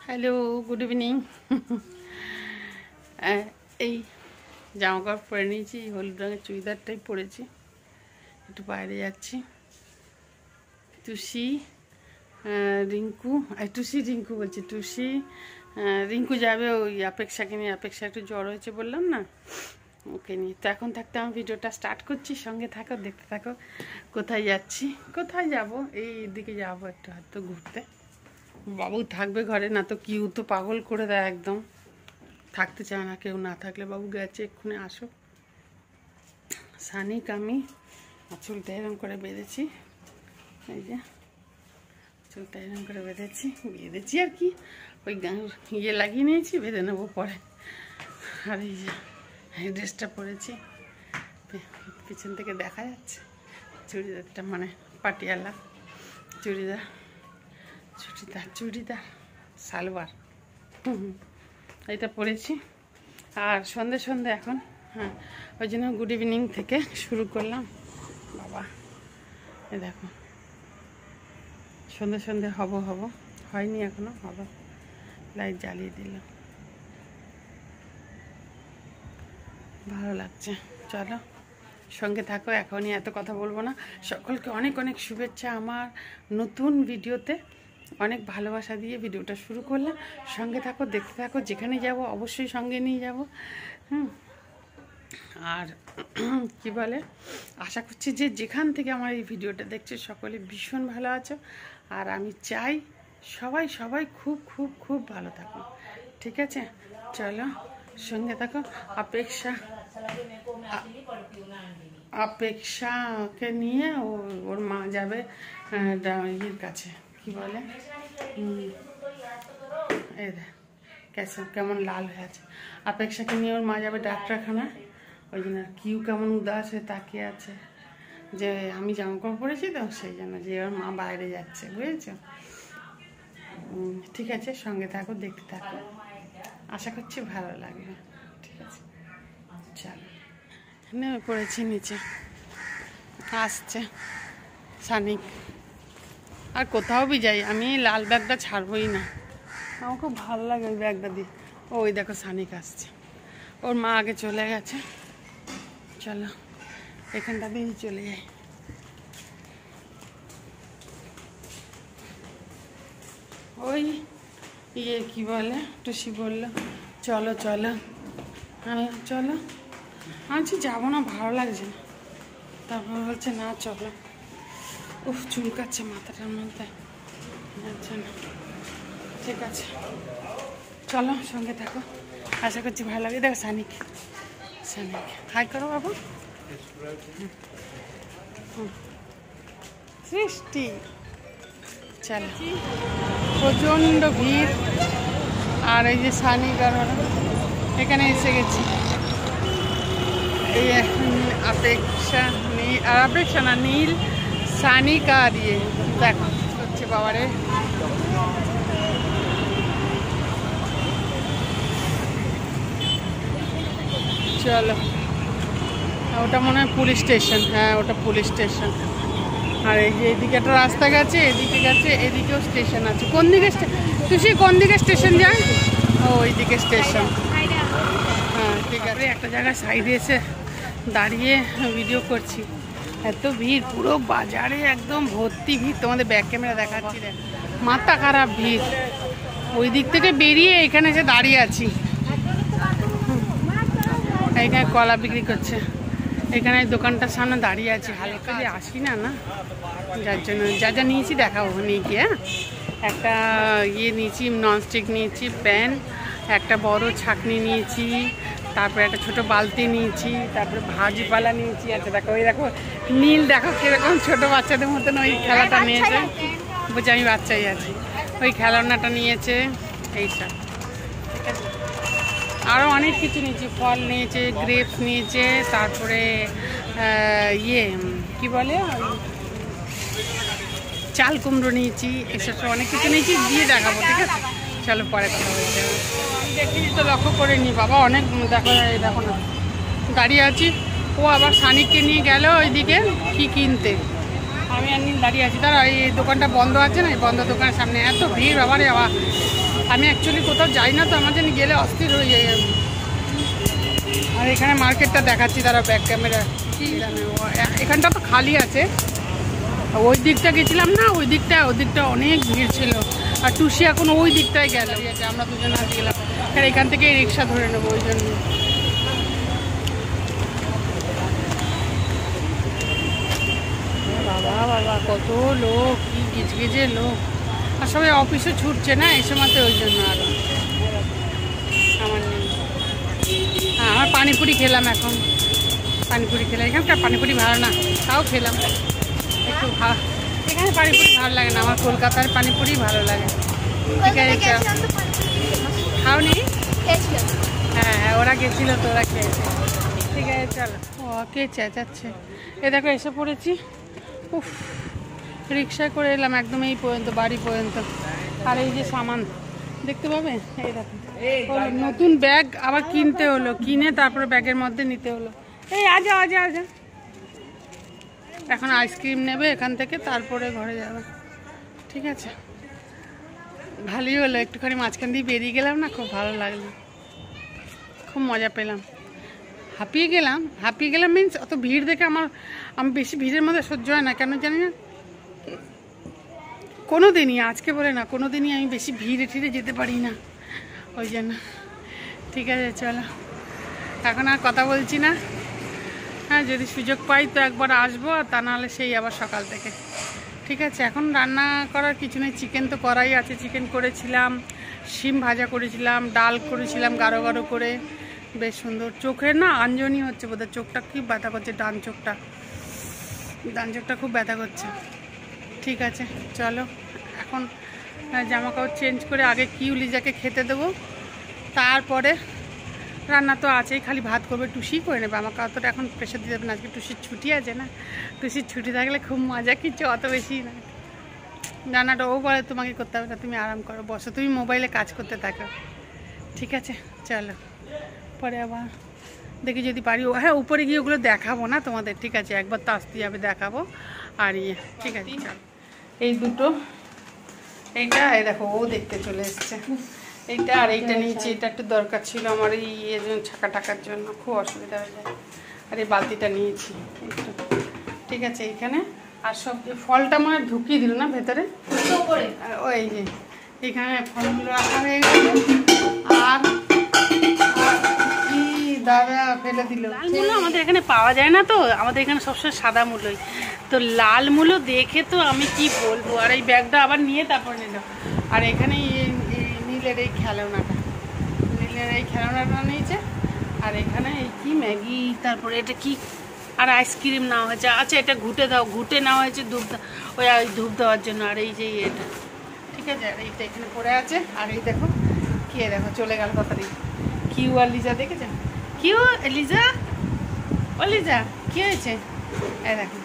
Hello, good evening. এই জামা কাপড় পরে নিয়েছি, হলুদ রঙের চুড়িদারটাই পরেছি। একটু বাইরে যাচ্ছি। টুসি রিঙ্কু রিঙ্কু বলছি, টুসি রিঙ্কু যাবে ওই অপেক্ষাকে নিয়ে। অপেক্ষা একটু জ্বর হয়েছে বললাম না, ওকে নিয়ে। তো এখন থাকতে আমি ভিডিওটা স্টার্ট করছি, সঙ্গে থাকো, দেখতে থাকো। কোথায় যাচ্ছি, কোথায় যাব, এই দিকে যাবো একটু হয়তো ঘুরতে। বাবু থাকবে ঘরে, না তো কিউ তো পাগল করে দেয় একদম, থাকতে চায় না কেউ না থাকলে। বাবু গেছে, এক্ষুনি আসো। সানিক আমি চুলটা এরম করে বেঁধেছি, এই যে চুলটা এরম করে বেঁধেছি আর কি, ওই ইয়ে লাগিয়ে নিয়েছি, বেঁধে নেবো পরে। আর এই যে ড্রেসটা পরেছি, পিছন থেকে দেখা যাচ্ছে চুড়িদারটা, মানে পাটিয়ালা চুড়িদার, চুড়িদার সালোয়ার, এটা পরেছি। আর সন্ধে এখন, হ্যাঁ, ওই জন্য গুড ইভিনিং থেকে শুরু করলাম। বাবা এ দেখো, সন্ধে হব হয়নি এখনো, হবে। লাইট জ্বালিয়ে দিলাম, ভালো লাগছে। চলো সঙ্গে থাকো, এখনই এত কথা বলবো না। সকলকে অনেক অনেক শুভেচ্ছা আমার নতুন ভিডিওতে, অনেক ভালোবাসা দিয়ে ভিডিওটা শুরু করলাম। সঙ্গে থাকো, দেখতে থাকো। যেখানে যাব অবশ্যই সঙ্গে নিয়ে যাব। আর কি বলে, আশা করছি যে যেখান থেকে আমার এই ভিডিওটা দেখছে সকলে ভীষণ ভালো আছো। আর আমি চাই সবাই খুব খুব খুব ভালো থাকো, ঠিক আছে? চলো সঙ্গে থাকো। অপেক্ষাকে নিয়ে ওর মা যাবে ইয়ের কাছে, কি বলে, এই কেমন লাল হয়ে আছে। অপেক্ষাকে নিয়ে ওর মা যাবে ডাক্তারখানা, ওই জন্য কিউ কেমন উদাস হয়ে তাকিয়ে আছে, যে আমি জামা কাপড় পরেছি তো, সেই জন্য যে ওর মা বাইরে যাচ্ছে, বুঝেছ? ঠিক আছে, সঙ্গে থাকো, দেখতে থাকো, আশা করছি ভালো লাগবে, ঠিক আছে? চলো, নেমে পড়েছি নিচে, আসছে সানিক। আর কোথাও বি যাই, আমি লাল ব্যাগটা ছাড়বই না, আমার খুব ভালো লাগে ওই ব্যাগটা দিয়ে। ওই দেখো সানিক আসছে, ওর মা আগে চলে গেছে। চলো এখানটা দিয়ে চলে যাই। ওই ইয়ে কি বলে, টুসি বললো চলো, আমি চলো, আমি যাবো না, ভালো লাগছে না। তারপর বলছে না চলো। উফ, চুলকাচ্ছে মাথাটার মধ্যে, আচ্ছা না, ঠিক আছে চলো সঙ্গে থাকো, আশা করছি ভালো লাগে। দেখো সানিক হাই করো বাবু। সৃষ্টি, চলো, প্রচণ্ড ভিড়। আর এই যে সানিক আর এখানে এসে গেছি। এই অপেক্ষা না, নীল, সানিক আর ইয়ে দেখো হচ্ছে বাবারে। চলো, ওটা মনে হয় পুলিশ স্টেশন, হ্যাঁ ওটা পুলিশ স্টেশন। আর এই যে এদিকে একটা রাস্তা গেছে, এদিকে গেছে, এদিকেও স্টেশন আছে। কোন দিকে তুই কোন দিকে স্টেশন যায়? ও ওইদিকে স্টেশন, হ্যাঁ ঠিক আছে। একটা জায়গায় সাইডে এসে দাঁড়িয়ে ভিডিও করছি, এত ভিড়, পুরো বাজারে একদম ভর্তি ভিড়। তোমাদের ব্যাক ক্যামেরা দেখাচ্ছি, মাথা খারাপ ভিড়। ওই দিক থেকে বেরিয়ে এখানে এসে দাঁড়িয়ে আছি। এখানে কলা বিক্রি করছে, এখানে দোকানটার সামনে দাঁড়িয়ে আছি। হালকা যে আসি না, যার জন্য যা নিয়েছি দেখাবো নিয়ে গিয়ে। একটা ইয়ে নিয়েছি, ননস্টিক নিয়েছি প্যান, একটা বড় ছাঁকনি নিয়েছি, তারপরে একটা ছোট বালতি নিয়েছি, তারপরে ভাজিপালা নিয়েছি। আচ্ছা দেখো, ওই দেখো নীল, দেখো কিরকম ছোট বাচ্চাদের মতন ওই খেলাটা নিয়েছে, বুঝছি আমি বাচ্চাই আছি। ওই খেলনাটা নিয়েছে, এইসব, ঠিক আছে। আরও অনেক কিছু নিয়েছি, ফল নিয়েছে, গ্রেপস নিয়েছে, তারপরে ইয়ে কি বলে, চাল কুমড়ো নিয়েছি, এসব অনেক কিছু নিয়েছি, গিয়ে দেখাবো, ঠিক আছে? চলো পরে কথা বলতে হবে। দেখিনি তো, লক্ষ্য করে নি বাবা, অনেক দেখো না দাঁড়িয়ে আছি। ও আবার সানিককে নিয়ে গেল ওইদিকে কি কিনতে, আমি আর দাঁড়িয়ে আছি। তারা এই দোকানটা বন্ধ আছে না, এই বন্ধ দোকানের সামনে এত ভিড়, বাবা রে বাবা, আমি অ্যাকচুয়ালি কোথাও যাই না তো, আমার জন্য গেলে অস্থির হয়ে যাই আমি। আর এখানে মার্কেটটা দেখাচ্ছি তারা ব্যাক ক্যামেরা, কি জানে এখানটা তো খালি আছে। ওই দিকটা গেছিলাম না, ওই দিকটা অনেক ভিড় ছিল। আর টুসি এখন ওই দিকটায় গেল, আমরা দুজনে আজ গেলাম, আর এখান থেকে রিক্সা ধরে নেবো ওই জন্য। বাবা বাবা কত লোক, কি গিজগিজে লোক, আর সবাই অফিসে ছুটছে না এই সময়তে, ওই জন্য আরো আমার নেই। হ্যাঁ, আমার পানিপুরি খেলাম এখন, পানিপুরি খেলাম। এখানকার পানিপুরি ভালো না, তাও খেলাম একটু ভালো। এখানে পানিপুরি ভালো লাগে না, আমার কলকাতার পানিপুরি ভালো লাগে। ঠিক আছে, খাও নি? হ্যাঁ হ্যাঁ, ওরা গেছিল তো, ওরা খেয়েছে। ঠিক আছে চলো। ও কে চেঁচাচ্ছে, এ দেখো এসে পড়েছি। উফ, রিক্সায় করে এলাম একদম এই পর্যন্ত, বাড়ি পর্যন্ত। আর এই যে সামান দেখতে পাবে, এই দেখো নতুন ব্যাগ আবার কিনতে হলো, কিনে তারপরে ব্যাগের মধ্যে নিতে হলো। এই আজা আজা আজা, এখন আইসক্রিম নেবে এখান থেকে, তারপরে ঘরে যাবে। ঠিক আছে, ভালোই হলো, একটুখানি মাঝখান দিয়ে বেরিয়ে গেলাম না, খুব ভালো লাগলো, খুব মজা পেলাম। হাঁপিয়ে গেলাম মিনস অত ভিড় দেখে আমি বেশি ভিড়ের মধ্যে সহ্য হয় না, কেন জানি না। কোনো দিনই, আজকে বলে না, কোনো দিনই আমি বেশি ভিড়ে ঠিড়ে যেতে পারি না, ওই জন্য। ঠিক আছে চলো, এখন আর কথা বলছি না। হ্যাঁ, যদি সুযোগ পাই তো একবার আসবো, আর তা নাহলে সেই আবার সকাল থেকে। ঠিক আছে, এখন রান্না করার কিছু নেই, চিকেন তো করাই আছে। চিকেন করেছিলাম, শিম ভাজা করেছিলাম, ডাল করেছিলাম গাঢ় গাঢ় করে, বেশ সুন্দর। চোখের না আঞ্জনি হচ্ছে বোধহয়, চোখটা কি ব্যথা করছে, ডান চোখটা খুব ব্যথা করছে। ঠিক আছে চলো, এখন জামা কাপড় চেঞ্জ করে আগে লিজাকে খেতে দেবো, তারপরে রান্না তো আছেই, খালি ভাত করবে, টুসি করে নেবে। আমাকে অতটা এখন প্রেশার দিতে হবে না, আজকে টুসির ছুটি আছে না। টুসির ছুটি থাকলে খুব মজা, কিছু অত বেশি না। রান্নাটা ও বলে তোমাকে করতে হবে না, তুমি আরাম করো, বসো, তুমি মোবাইলে কাজ করতে থাকো। ঠিক আছে চলো, পরে আবার দেখি যদি পারি। হ্যাঁ, উপরে গিয়ে ওগুলো দেখাবো না তোমাদের, ঠিক আছে, একবার তো আসতে যাবে, দেখাবো। আর ঠিক আছে চলো, এই দুটো, এইটা এই দেখো ও দেখতে চলে এসছে, এইটা আর এইটা নিয়েছি। এটা একটু দরকার ছিল আমার এই ছাকা টাকার জন্য, খুব অসুবিধা হয়ে যায়। আর এই বালতিটা নিয়েছি একটু। ঠিক আছে, এইখানে আর সব ফলটা মনে ঢুকিয়ে দিল না ভেতরে, ওই যে এখানে ফলগুলো রাখা হয়ে গেছে। আর দাদা ফেলে দিল, লাল মূলো আমাদের এখানে পাওয়া যায় না তো, আমাদের এখানে সবসময় সাদা মূলোই, তো লাল মূলো দেখে তো আমি কি বলবো। আর এই ব্যাগটা আবার নিয়ে তারপর নিল। আর এখানে নীলের এই খেলনাটা নিয়েছে। আর এখানে এই কি ম্যাগি, তারপরে এটা কি, আর আইসক্রিম নেওয়া হয়েছে। আচ্ছা, এটা ঘুটে নেওয়া হয়েছে ধূপ দেওয়ার জন্য। আর এই যে এটা, ঠিক আছে, আর এইটা এখানে পড়ে আছে। আর এই দেখো কি, দেখো চলে গেল তাড়াতাড়ি। কিউ আর লিজা দেখেছেন, কিউ লিজা, ও লিজা কি হয়েছে? এই দেখো,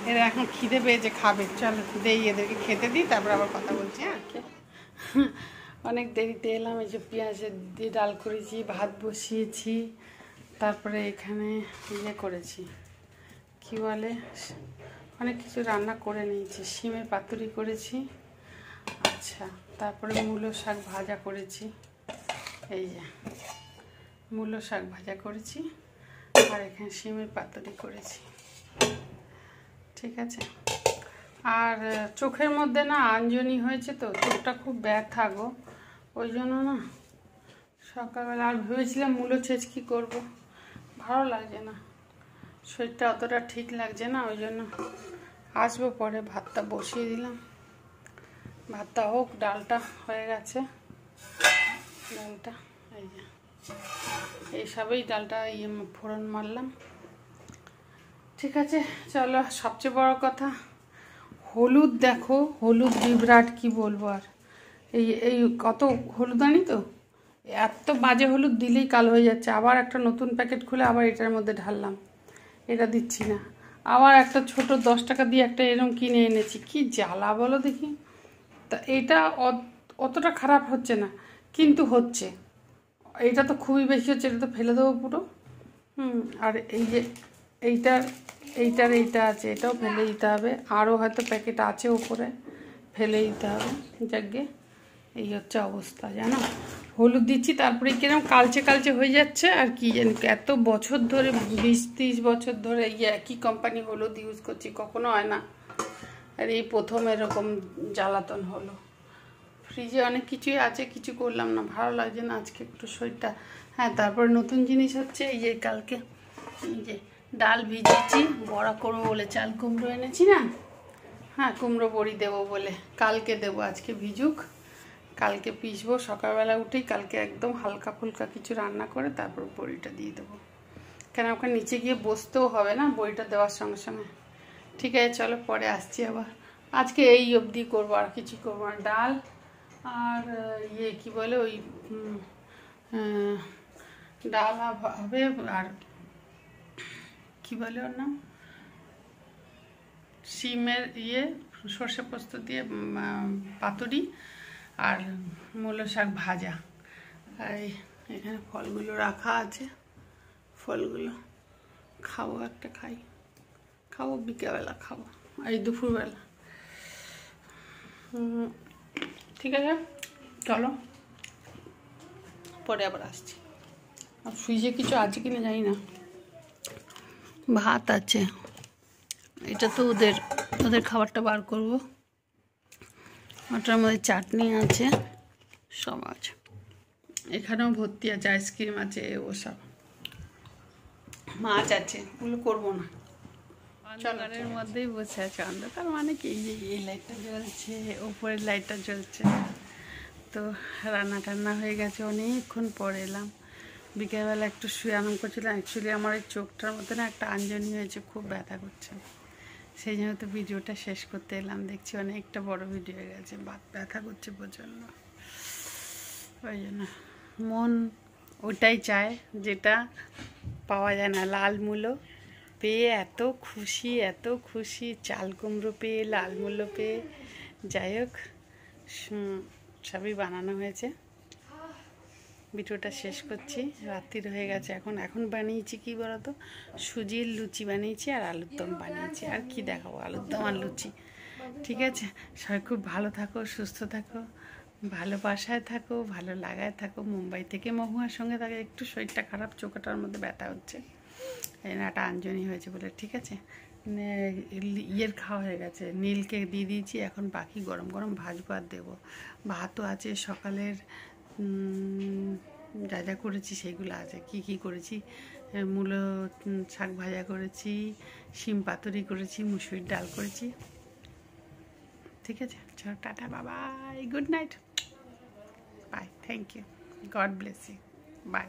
এরা এখন খিদে পেয়েছে, খাবে। চলো দেই, এদেরকে খেতে দিই, তারপর আবার কথা বলছি। হ্যাঁ, অনেক দেরিতে এলাম। এই যে পেঁয়াজের দিয়ে ডাল করেছি, ভাত বসিয়েছি, তারপরে এখানে করেছি, কি বলে, অনেক কিছু রান্না করে নিয়েছি। শিমের পাতুরি করেছি, আচ্ছা, তারপরে মূলো শাক ভাজা করেছি, এই যে মূলো শাক ভাজা করেছি, আর এখানে শিমের পাতুরি করেছি। ঠিক আছে, আর চোখের মধ্যে না আঞ্জনি হয়েছে, তো চোখটা খুব ব্যথা গো, ওই জন্য না সকালবেলা আর ভেবেছিলাম মূলো ছেঁচকি করবো, ভালো লাগছে না, শরীরটা অতটা ঠিক লাগছে না, ওই জন্য আসবো পরে। ভাতটা বসিয়ে দিলাম, ভাতটা হোক, ডালটা হয়ে গেছে, ডালটা এই যে এইসবেই ডালটা ফোড়ন মারলাম। ঠিক আছে চলো, সবচেয়ে বড় কথা হলুদ দেখো, হলুদ বিভ্রাট, কি বলবো আর। এই কত হলুদ আনি তো, এত বাজে হলুদ দিলেই কালো হয়ে যাচ্ছে। আবার একটা নতুন প্যাকেট খুলে আবার এটার মধ্যে ঢাললাম, এটা দিচ্ছি না। আবার একটা ছোট 10 টাকা দিয়ে একটা এরকম কিনে এনেছি, কি জ্বালা বলো দেখি। তা এটা অতটা খারাপ হচ্ছে না, কিন্তু হচ্ছে, এইটা তো খুবই বেশি হচ্ছে, এটা তো ফেলে দেবো পুরো। আর এই যে এইটা আছে, এটাও ফেলে দিতে হবে। আরও হয়তো প্যাকেট আছে ওপরে, ফেলে দিতে হবে। যাকে এই হচ্ছে অবস্থা জানো। হলুদ দিচ্ছি তারপরে কিরকম কালচে কালচে হয়ে যাচ্ছে। আর কি জানি এত বছর ধরে 20-30 বছর ধরে এই একই কোম্পানি হলুদ ইউজ করছি, কখনো হয় না। আর এই প্রথম এরকম জ্বালাতন হলো। ফ্রিজে অনেক কিছুই আছে, কিছু করলাম না, ভালো লাগছে না আজকে একটু শরীরটা। হ্যাঁ, তারপর নতুন জিনিস হচ্ছে এই যে কালকে এই যে ডাল ভিজিয়েছি, বড়া করবো বলে চাল কুমড়ো এনেছি না। হ্যাঁ, কুমড়ো বড়ি দেবো বলে কালকে দেবো, আজকে ভিজুক, কালকে পিসবো সকালবেলা উঠেই। কালকে একদম হালকা ফুলকা কিছু রান্না করে তারপর বড়িটা দিয়ে দেবো, কেন ওখানে নিচে গিয়ে বসতেও হবে না বড়িটা দেওয়ার সঙ্গে সঙ্গে। ঠিক আছে, চলো পরে আসছি আবার। আজকে এই অবধি করবো, আর কিছু করবো না। ডাল আর ইয়ে কি বলে ওই ডাল হবে, আর কি বলে ওর নাম, শিমের ইয়ে সর্ষে পোস্ত দিয়ে পাতুরি, আর মূলো শাক ভাজা। আর এখানে ফলগুলো রাখা আছে, ফলগুলো খাবো, একটা খাবো বিকেলবেলা খাবো, আর এই দুপুরবেলা। ঠিক আছে, চলো পরে আবার আসছি। আর ফ্রিজে কিছু আছে কিনা জানি না। ভাত আছে, এটা তো ওদের খাবারটা বার করবো। ওটার মধ্যে চাটনি আছে, সব আছে। এখানেও ভর্তি আছে, আইসক্রিম আছে, ওসব মাছ আছে, ওগুলো করবো না। অন্ধকারের মধ্যেই বসে আছে। অন্ধকার মানে কি, এই লাইটটা জ্বলছে, ওপরের লাইটটা জ্বলছে। তো রান্না টান্না হয়ে গেছে, অনেকক্ষণ পরে এলাম। বিকেলবেলা একটু শুয়ে আরাম করছিলাম। অ্যাকচুয়ালি আমার এই চোখটার মধ্যে না একটা আঞ্জনি হয়েছে, খুব ব্যথা করছে, সেই জন্য তো ভিডিওটা শেষ করতে এলাম। দেখছি অনেকটা বড় ভিডিও হয়ে গেছে, ব্যথা করছে প্রচণ্ড। ওই জন্য মন ওটাই চায় যেটা পাওয়া যায় না। লাল মূলো পেয়ে এত খুশি, চাল কুমড়ো পেয়ে, লাল মূলো পেয়ে। যাই হোক, সবই বানানো হয়েছে। ভিডিওটা শেষ করছি, রাত্রির হয়ে গেছে এখন বানিয়েছি কি বলতো, সুজির লুচি বানিয়েছি আর আলুর দম বানিয়েছি। আর কি দেখাবো, আলুর দম আর লুচি। ঠিক আছে, সবাই খুব ভালো থাকো, সুস্থ থাকো, ভালোবাসায় থাকো, ভালো লাগায় থাকো। মুম্বাই থেকে মহুয়ার সঙ্গে থাকে। একটু শরীরটা খারাপ, চোখটার মধ্যে ব্যথা হচ্ছে, এই না একটা আঞ্জনি হয়েছে বলে। ঠিক আছে, ইয়ের খাওয়া হয়ে গেছে, নীলকে দিয়ে দিয়েছি। এখন বাকি গরম গরম ভাজবো আর দেবো। ভাতও আছে, সকালের যা যা করেছি সেগুলো আছে। কি করেছি, মূলো শাক ভাজা করেছি, শিম পাতুরি করেছি, মুসুরির ডাল করেছি। ঠিক আছে, চলো টাটা, Babai, good night, bye, thank you, God bless you, by.